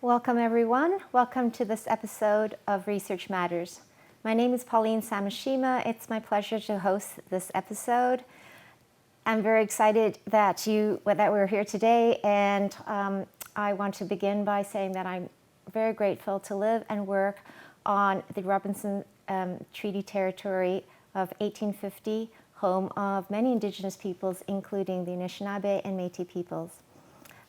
Welcome everyone. Welcome to this episode of Research Matters. My name is Pauline Sameshima. It's my pleasure to host this episode. I'm very excited that we're here today, and I want to begin by saying that I'm very grateful to live and work on the Robinson Treaty Territory of 1850, home of many Indigenous peoples, including the Anishinaabe and Métis peoples.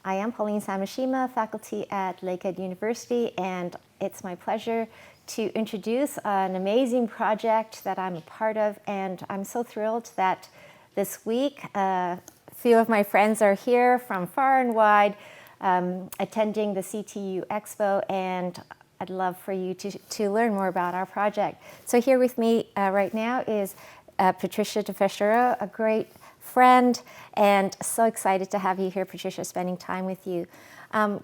I am Pauline Sameshima, faculty at Lakehead University, and it's my pleasure to introduce an amazing project that I'm a part of, and I'm so thrilled that this week a few of my friends are here from far and wide attending the CTU Expo, and I'd love for you to learn more about our project. So here with me right now is Patricia DeFeschero, a great friend, and so excited to have you here, Patricia, spending time with you.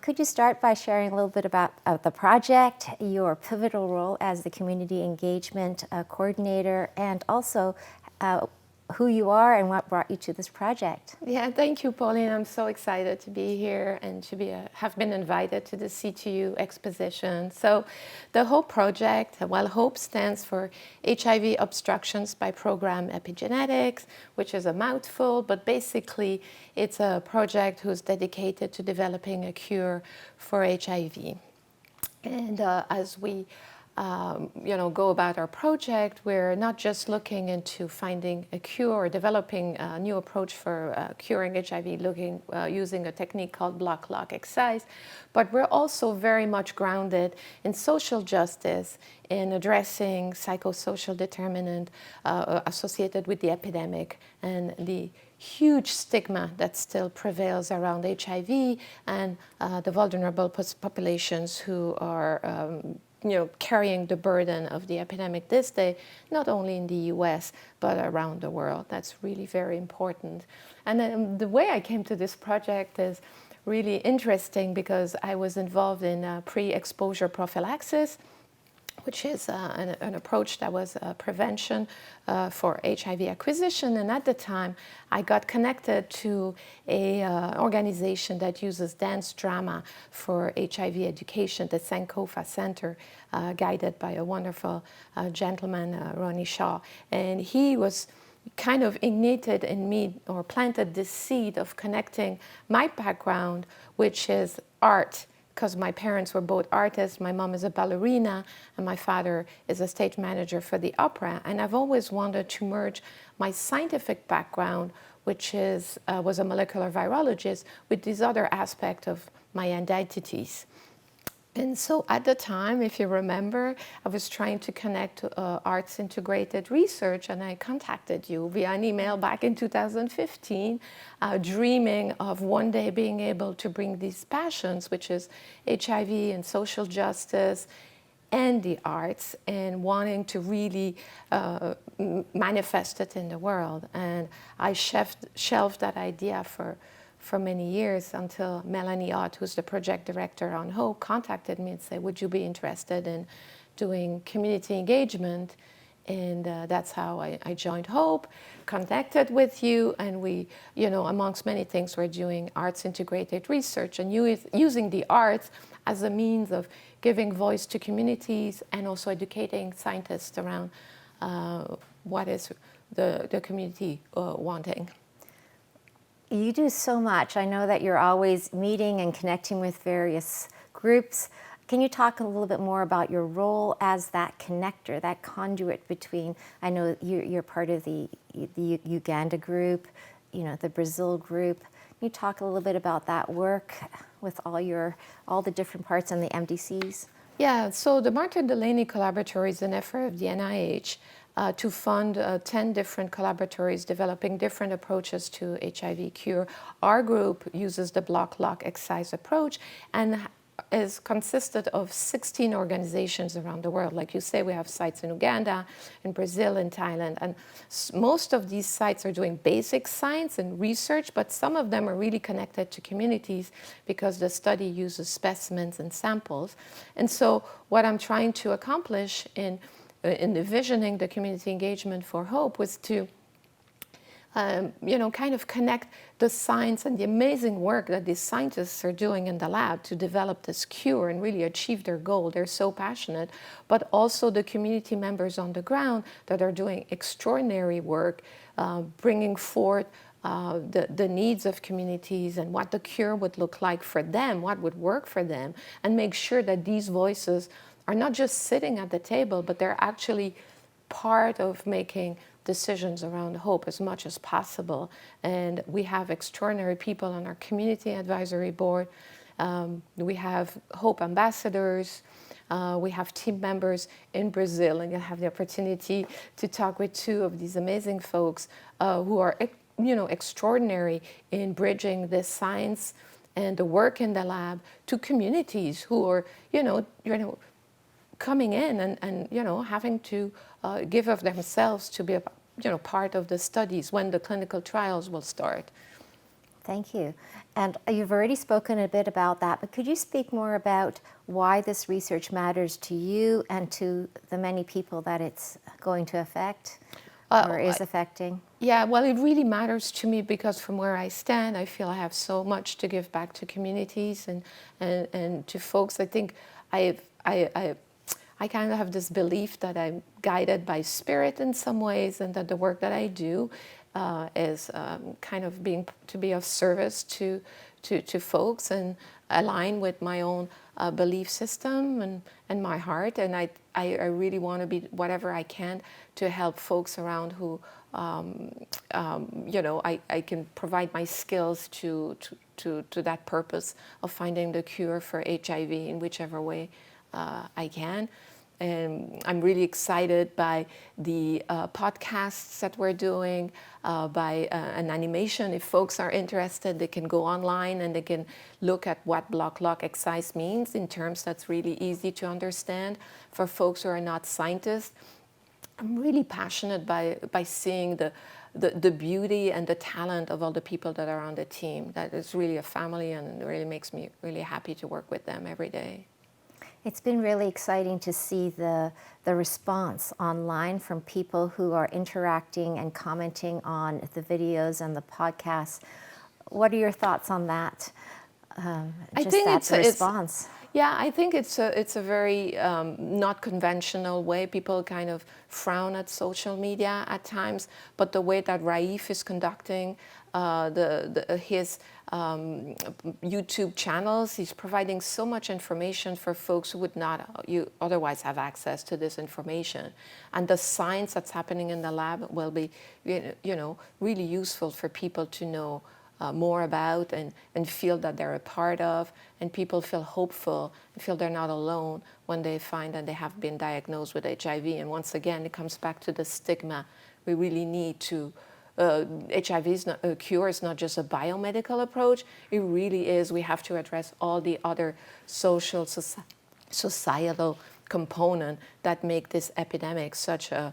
Could you start by sharing a little bit about the project, your pivotal role as the community engagement coordinator, and also who you are and what brought you to this project? Yeah, thank you, Pauline. I'm so excited to be here and to have been invited to the CTU exposition. So the HOPE project, well, HOPE stands for HIV Obstructions by Program Epigenetics, which is a mouthful, but basically it's a project who's dedicated to developing a cure for HIV. And as we go about our project, we're not just looking into finding a cure or developing a new approach for curing HIV using a technique called block-lock exercise, but we're also very much grounded in social justice, in addressing psychosocial determinant associated with the epidemic and the huge stigma that still prevails around HIV and the vulnerable populations who are carrying the burden of the epidemic this day, not only in the US, but around the world. That's really very important. And the way I came to this project is really interesting because I was involved in pre-exposure prophylaxis, which is an approach that was prevention for HIV acquisition. And at the time, I got connected to an organization that uses dance drama for HIV education, the Sankofa Center, guided by a wonderful gentleman, Ronnie Shaw. And he was kind of ignited in me, or planted this seed of connecting my background, which is art, because my parents were both artists. My mom is a ballerina, and my father is a stage manager for the opera. And I've always wanted to merge my scientific background, which was a molecular virologist, with these other aspects of my identities. And so at the time, if you remember, I was trying to connect arts integrated research, and I contacted you via an email back in 2015, dreaming of one day being able to bring these passions, which is HIV and social justice and the arts, and wanting to really manifest it in the world. And I shelved that idea for many years until Melanie Ott, who's the project director on HOPE, contacted me and said, would you be interested in doing community engagement? And that's how I joined HOPE, connected with you, and we, amongst many things, we're doing arts integrated research and using the arts as a means of giving voice to communities and also educating scientists around what is the community wanting. You do so much. I know that you're always meeting and connecting with various groups. Can you talk a little bit more about your role as that connector, that conduit between, I know you're part of the Uganda group, the Brazil group. Can you talk a little bit about that work with all the different parts and the MDCs? Yeah, so the Martha Delaney Collaboratory is an effort of the NIH to fund 10 different collaboratories developing different approaches to HIV cure. Our group uses the block-lock exercise approach and is consisted of 16 organizations around the world. Like you say, we have sites in Uganda, in Brazil, in Thailand, and most of these sites are doing basic science and research, but some of them are really connected to communities because the study uses specimens and samples. And so what I'm trying to accomplish in envisioning the community engagement for HOPE was to kind of connect the science and the amazing work that these scientists are doing in the lab to develop this cure and really achieve their goal. They're so passionate, but also the community members on the ground that are doing extraordinary work, bringing forth the needs of communities and what the cure would look like for them, what would work for them, and make sure that these voices are not just sitting at the table, but they're actually part of making decisions around hope as much as possible. And we have extraordinary people on our community advisory board. We have hope ambassadors. We have team members in Brazil, and you have the opportunity to talk with two of these amazing folks who are extraordinary in bridging this science and the work in the lab to communities who are coming in and having to give of themselves to be a part of the studies when the clinical trials will start. Thank you. And you've already spoken a bit about that, but could you speak more about why this research matters to you and to the many people that it's going to affect or is affecting? Yeah, well, it really matters to me because from where I stand, I feel I have so much to give back to communities and to folks. I think I kind of have this belief that I'm guided by spirit in some ways, and that the work that I do is kind of to be of service to folks and align with my own belief system and my heart. And I really want to be whatever I can to help folks around who, I can provide my skills to that purpose of finding the cure for HIV in whichever way I can. And I'm really excited by the podcasts that we're doing, by an animation. If folks are interested, they can go online and they can look at what block lock excise means in terms that's really easy to understand for folks who are not scientists. I'm really passionate by seeing the beauty and the talent of all the people that are on the team. That is really a family, and it really makes me really happy to work with them every day. It's been really exciting to see the response online from people who are interacting and commenting on the videos and the podcasts. What are your thoughts on that? I think it's a response. Yeah, I think it's a very not conventional way. People kind of frown at social media at times, but the way that Raif is conducting his YouTube channels, he's providing so much information for folks who would not otherwise have access to this information. And the science that's happening in the lab will be, really useful for people to know more about and feel that they're a part of, and people feel hopeful and feel they're not alone when they find that they have been diagnosed with HIV. And once again, it comes back to the stigma. We really need to, HIV is not, cure is not just a biomedical approach, it really is, we have to address all the other social, societal component that make this epidemic such a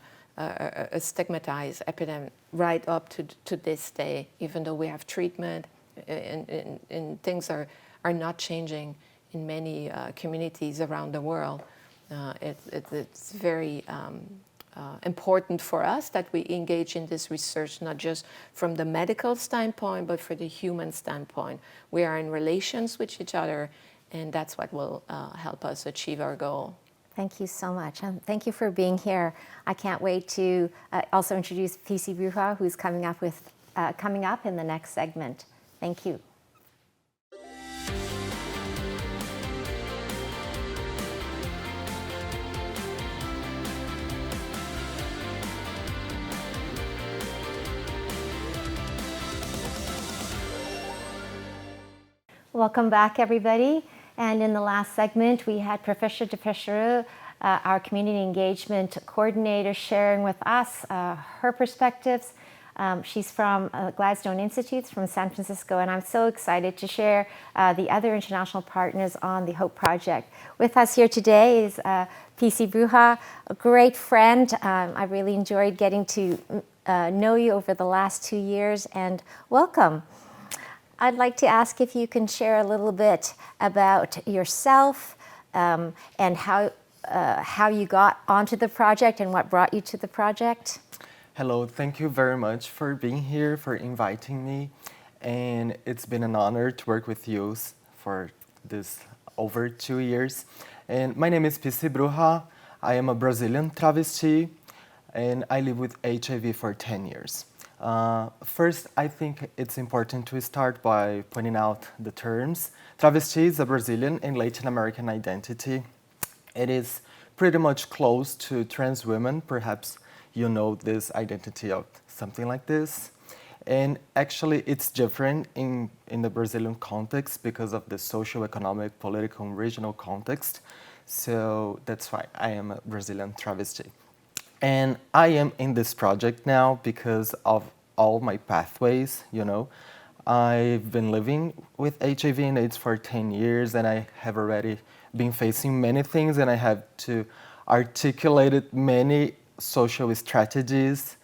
stigmatized epidemic right up to this day, even though we have treatment and things are not changing in many communities around the world. It's very important for us that we engage in this research, not just from the medical standpoint, but for the human standpoint. We are in relations with each other, and that's what will help us achieve our goal. Thank you so much. Thank you for being here. I can't wait to also introduce PC Bruja, who's coming up in the next segment. Thank you. Welcome back, everybody. And in the last segment, we had Professor de Peschereux, our community engagement coordinator, sharing with us her perspectives. She's from Gladstone Institutes from San Francisco, and I'm so excited to share the other international partners on the HOPE project. With us here today is PC Bruja, a great friend. I really enjoyed getting to know you over the last 2 years, and welcome. I'd like to ask if you can share a little bit about yourself and how you got onto the project and what brought you to the project. Hello, thank you very much for being here, for inviting me. And it's been an honor to work with you for this over 2 years. And my name is Pisi Bruja. I am a Brazilian travesti, and I live with HIV for 10 years. First, I think it's important to start by pointing out the terms. Travesti is a Brazilian and Latin American identity. It is pretty much close to trans women. Perhaps you know this identity of something like this. And actually, it's different in the Brazilian context because of the social, economic, political, and regional context. So that's why I am a Brazilian travesti. And I am in this project now because of all my pathways, you know. I've been living with HIV and AIDS for 10 years, and I have already been facing many things, and I have to articulate many social strategies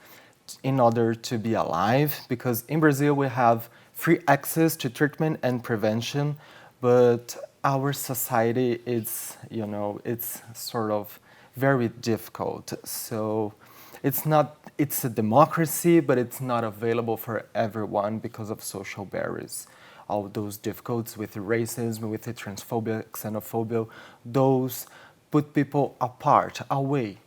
in order to be alive, because in Brazil we have free access to treatment and prevention, but our society is, you know, it's sort of very difficult. So it's a democracy, but it's not available for everyone because of social barriers. All those difficulties with racism, with the transphobia, xenophobia, those put people apart, away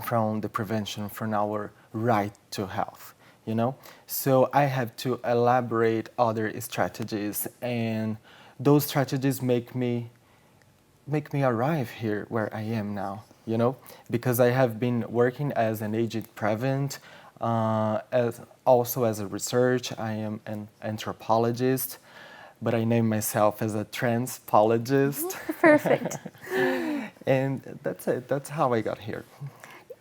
from the prevention, from our right to health, you know? So I have to elaborate other strategies, and those strategies make me arrive here where I am now, you know, because I have been working as an aged prevent, as also as a research. I am an anthropologist, but I name myself as a transpologist. Perfect. And that's it. That's how I got here.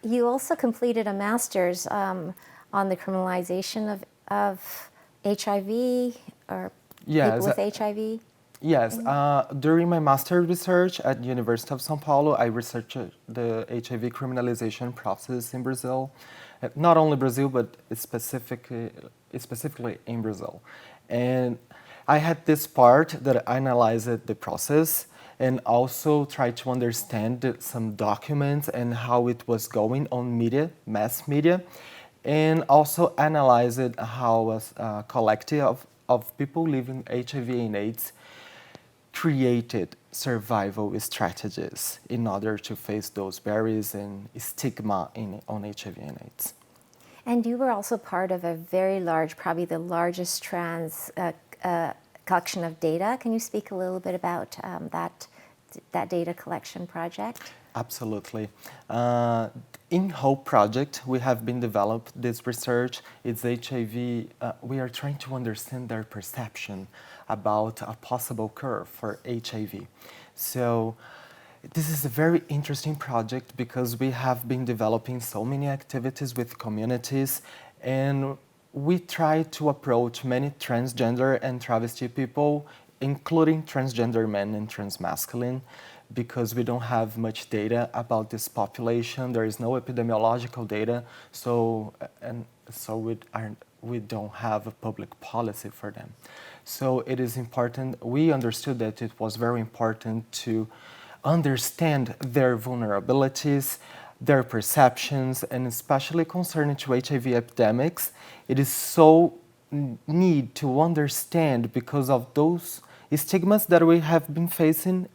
You also completed a master's on the criminalization of HIV or Yes. people with HIV. Yes, during my master research at University of São Paulo, I researched the HIV criminalization process in Brazil. Not only Brazil, but specifically in Brazil. And I had this part that analyzed the process and also tried to understand some documents and how it was going on media, mass media, and also analyzed how a collective of people living HIV and AIDS created survival strategies in order to face those barriers and stigma on HIV and AIDS. And you were also part of a very large, probably the largest trans collection of data. Can you speak a little bit about that data collection project? Absolutely. In HOPE project, we have been developed this research. It's HIV. We are trying to understand their perception about a possible cure for HIV. So this is a very interesting project because we have been developing so many activities with communities, and we try to approach many transgender and travesti people, including transgender men and transmasculine, because we don't have much data about this population. There is no epidemiological data, so we don't have a public policy for them. So it is important. We understood that it was very important to understand their vulnerabilities, their perceptions, and especially concerning to HIV epidemics. It is so need to understand because of those stigmas that we have been facing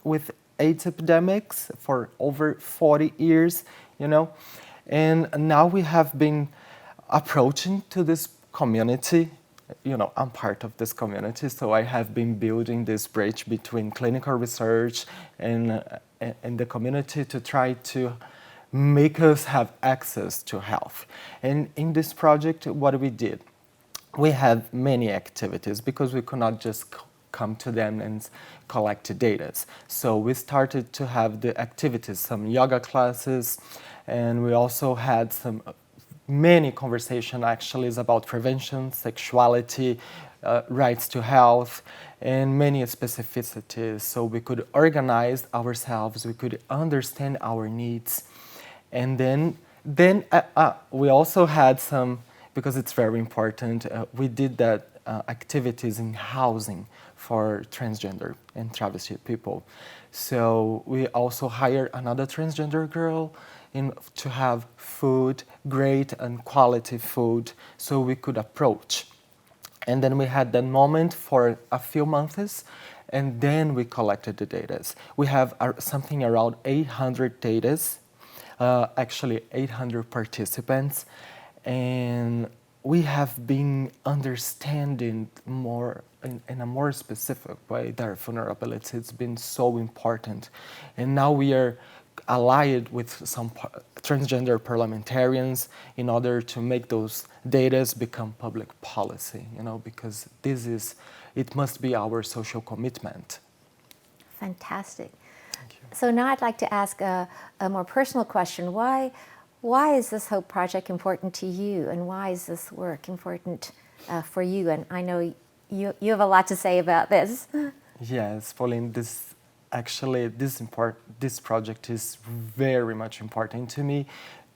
with AIDS epidemics for over 40 years, you know. And now we have been approaching to this community. You know, I'm part of this community, so I have been building this bridge between clinical research and the community to try to make us have access to health. And in this project, what we did, we had many activities because we could not just come to them and collect data. So we started to have the activities, some yoga classes, and we also had some many conversation actually is about prevention, sexuality, rights to health, and many specificities. So we could organize ourselves, we could understand our needs. And then we also had some, because it's very important, we did that activities in housing for transgender and travesti people. So we also hired another transgender girl to have food great and quality food so we could approach. And then we had that moment for a few months, and then we collected the data. We have something around 800 data, actually 800 participants, and we have been understanding more in a more specific way their vulnerability. It's been so important. And now we are allied with some transgender parliamentarians in order to make those data become public policy, because it must be our social commitment. Fantastic. Thank you. So now I'd like to ask a more personal question. Why is this Hope Project important to you, and why is this work important for you? And I know you have a lot to say about this. Yes, Pauline, this project is very much important to me.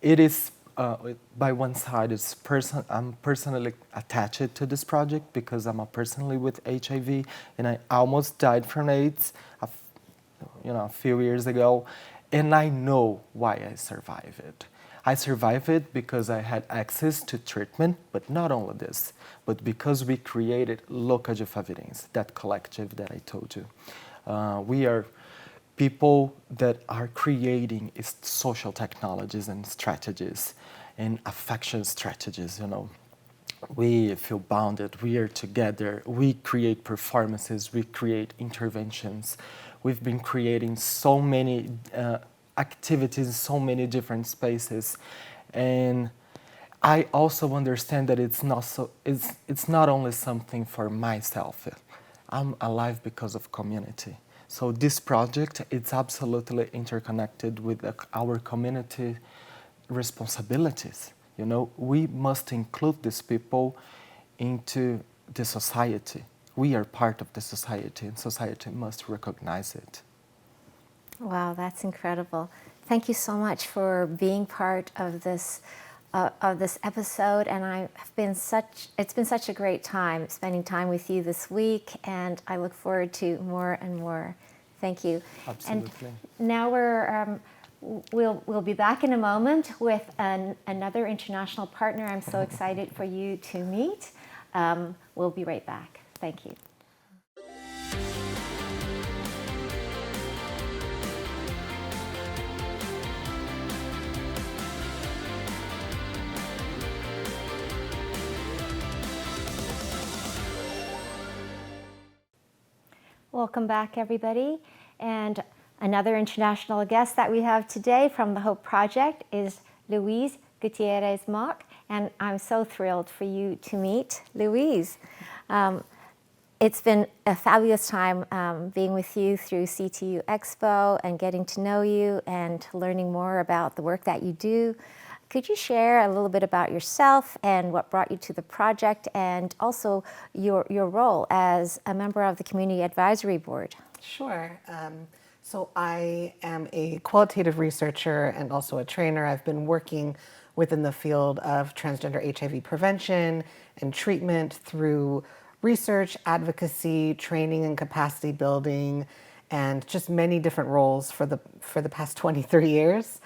It is, by one side, I'm personally attached to this project because I'm personally with HIV, and I almost died from AIDS a few years ago, and I know why I survived it. I survived it because I had access to treatment, but not only this, but because we created Local de Faverins, that collective that I told you. We are people that are creating social technologies and strategies and affection strategies, We feel bounded, we are together, we create performances, we create interventions. We've been creating so many activities in so many different spaces. And I also understand that it's not only something for myself. I'm alive because of community. So this project, it's absolutely interconnected with our community responsibilities. We must include these people into the society. We are part of the society, and society must recognize it. Wow, that's incredible. Thank you so much for being part of this episode, and it's been such a great time spending time with you this week, and I look forward to more and more. Thank you. Absolutely. And now we'll be back in a moment with another international partner I'm so excited for you to meet. We'll be right back. Thank you. Welcome back, everybody. And another international guest that we have today from the Hope Project is Louise Gutierrez-Mock, and I'm so thrilled for you to meet Louise. It's been a fabulous time being with you through CTU Expo and getting to know you and learning more about the work that you do. Could you share a little bit about yourself and what brought you to the project, and also your role as a member of the Community Advisory Board? Sure. So I am a qualitative researcher and also a trainer. I've been working within the field of transgender HIV prevention and treatment through research, advocacy, training and capacity building, and just many different roles for the past 23 years.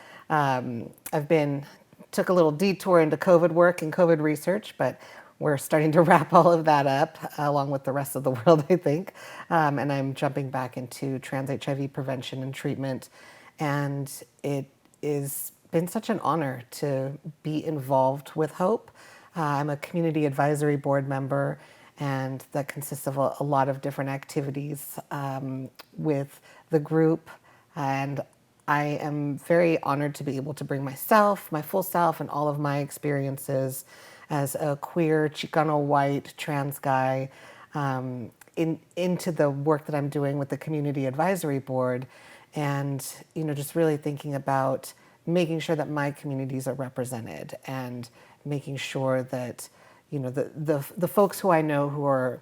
Took a little detour into COVID work and COVID research, but we're starting to wrap all of that up along with the rest of the world, I think. And I'm jumping back into trans HIV prevention and treatment. And it has been such an honor to be involved with Hope. I'm a community advisory board member, and that consists of a lot of different activities with the group. And I am very honored to be able to bring myself, my full self, and all of my experiences as a queer, Chicano, white, trans guy into the work that I'm doing with the Community Advisory Board, and just really thinking about making sure that my communities are represented and making sure that the folks who I know who are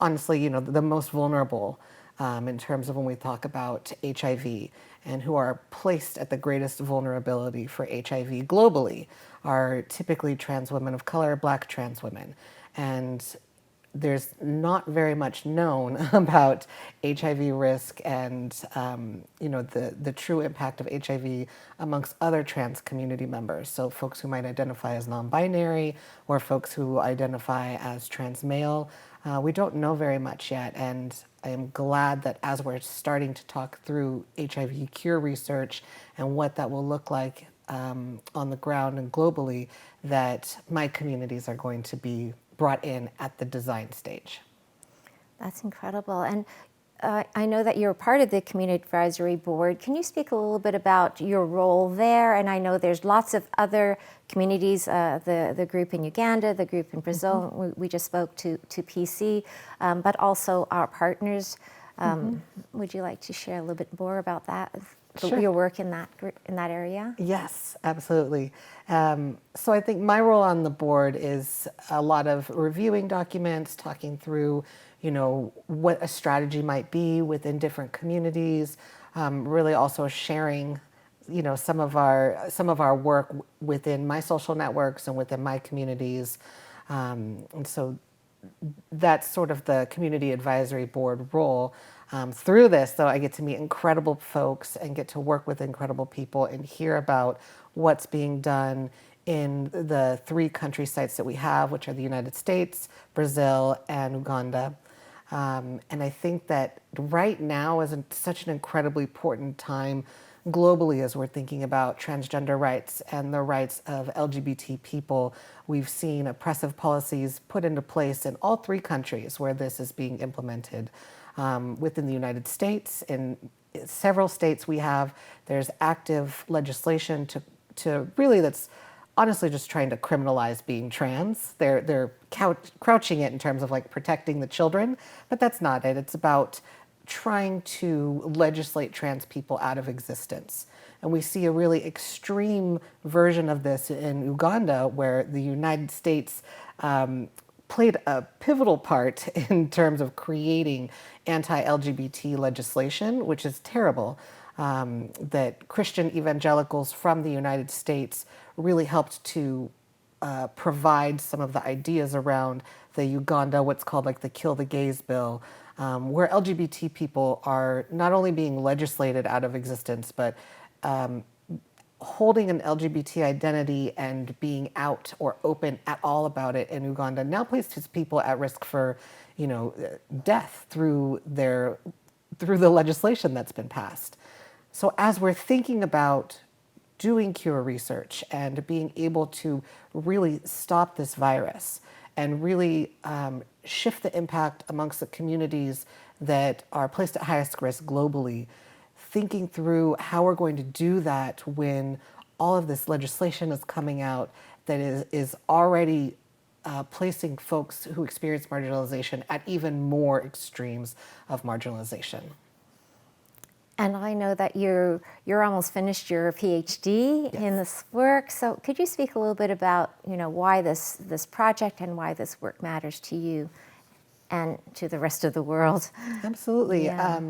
honestly the most vulnerable in terms of when we talk about HIV, and who are placed at the greatest vulnerability for HIV globally are typically trans women of color, Black trans women. And there's not very much known about HIV risk and the true impact of HIV amongst other trans community members. So folks who might identify as non-binary or folks who identify as trans male. We don't know very much yet, and I am glad that as we're starting to talk through HIV cure research and what that will look like on the ground and globally, that my communities are going to be brought in at the design stage. That's incredible. And I know that you're part of the Community Advisory Board. Can you speak a little bit about your role there? And I know there's lots of other communities, the group in Uganda, the group in Brazil, we just spoke to PC, but also our partners. Would you like to share a little bit more about that? Sure. Your work in that area? Yes, absolutely. So I think my role on the board is a lot of reviewing documents, talking through, what a strategy might be within different communities, really also sharing, some of our work within my social networks and within my communities. And so that's sort of the Community Advisory Board role. Through this, though, I get to meet incredible folks and get to work with incredible people and hear about what's being done in the 3 country sites that we have, which are the United States, Brazil, and Uganda. And I think that right now is such an incredibly important time globally as we're thinking about transgender rights and the rights of LGBT people. We've seen oppressive policies put into place in all 3 countries where this is being implemented. Within the United States, in several states there's active legislation to really that's honestly just trying to criminalize being trans. They're crouching it in terms of like protecting the children, but that's not it. It's about trying to legislate trans people out of existence. And we see a really extreme version of this in Uganda, where the United States played a pivotal part in terms of creating anti-LGBT legislation, which is terrible. That Christian evangelicals from the United States really helped to provide some of the ideas around the Uganda, what's called like the Kill the Gays bill, where LGBT people are not only being legislated out of existence, but holding an LGBT identity and being out or open at all about it in Uganda now places people at risk for, death through the legislation that's been passed. So as we're thinking about doing cure research and being able to really stop this virus and really shift the impact amongst the communities that are placed at highest risk globally, thinking through how we're going to do that when all of this legislation is coming out that is already placing folks who experience marginalization at even more extremes of marginalization. And I know that you're almost finished your PhD in this work. So could you speak a little bit about why this project and why this work matters to you and to the rest of the world? Absolutely. Yeah.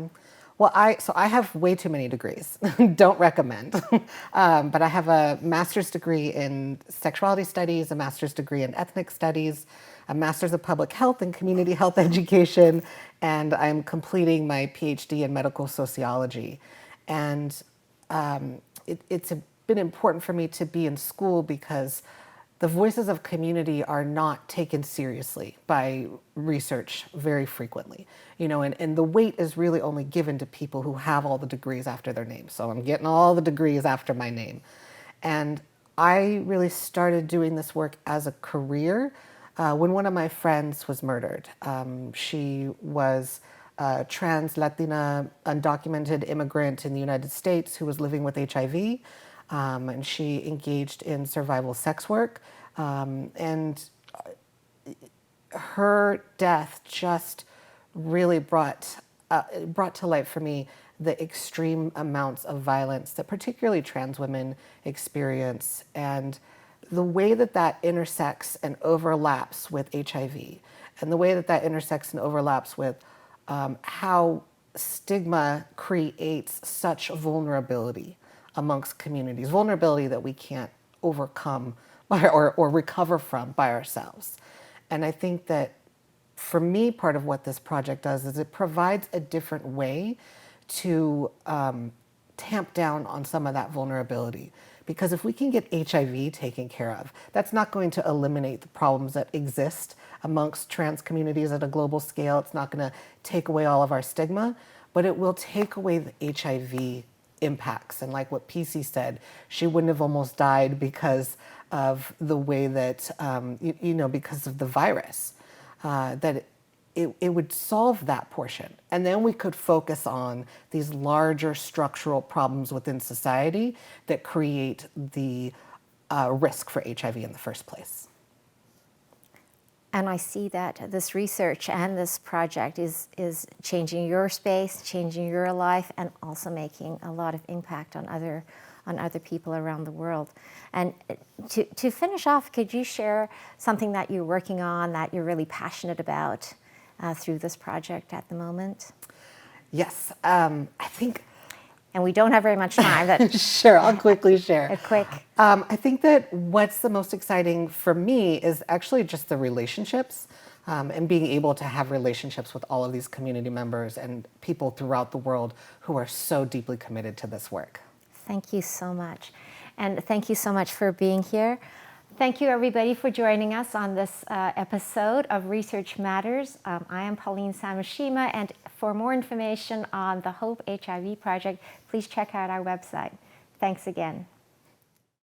Well, I have way too many degrees. Don't recommend. But I have a master's degree in sexuality studies, a master's degree in ethnic studies, a master's of public health and community health education, and I'm completing my PhD in medical sociology. And it's been important for me to be in school because the voices of community are not taken seriously by research very frequently, and the weight is really only given to people who have all the degrees after their name. So I'm getting all the degrees after my name. And I really started doing this work as a career when one of my friends was murdered. She was a trans Latina undocumented immigrant in the United States who was living with HIV. And she engaged in survival sex work. And her death just really brought to light for me the extreme amounts of violence that particularly trans women experience, and the way that intersects and overlaps with HIV, and the way that intersects and overlaps with how stigma creates such vulnerability amongst communities, vulnerability that we can't overcome or recover from by ourselves. And I think that for me, part of what this project does is it provides a different way to tamp down on some of that vulnerability. Because if we can get HIV taken care of, that's not going to eliminate the problems that exist amongst trans communities at a global scale. It's not going to take away all of our stigma, but it will take away the HIV impacts. And like what PC said, she wouldn't have almost died because of the way that, because of the virus, that it would solve that portion. And then we could focus on these larger structural problems within society that create the risk for HIV in the first place. And I see that this research and this project is changing your space, changing your life, and also making a lot of impact on other people around the world. And to finish off, could you share something that you're working on that you're really passionate about through this project at the moment? Yes, I think. And we don't have very much time. Sure, I'll quickly share. A quick. I think that what's the most exciting for me is actually just the relationships and being able to have relationships with all of these community members and people throughout the world who are so deeply committed to this work. Thank you so much. And thank you so much for being here. Thank you, everybody, for joining us on this episode of Research Matters. I am Pauline Sameshima, and for more information on the HOPE HIV project, please check out our website. Thanks again.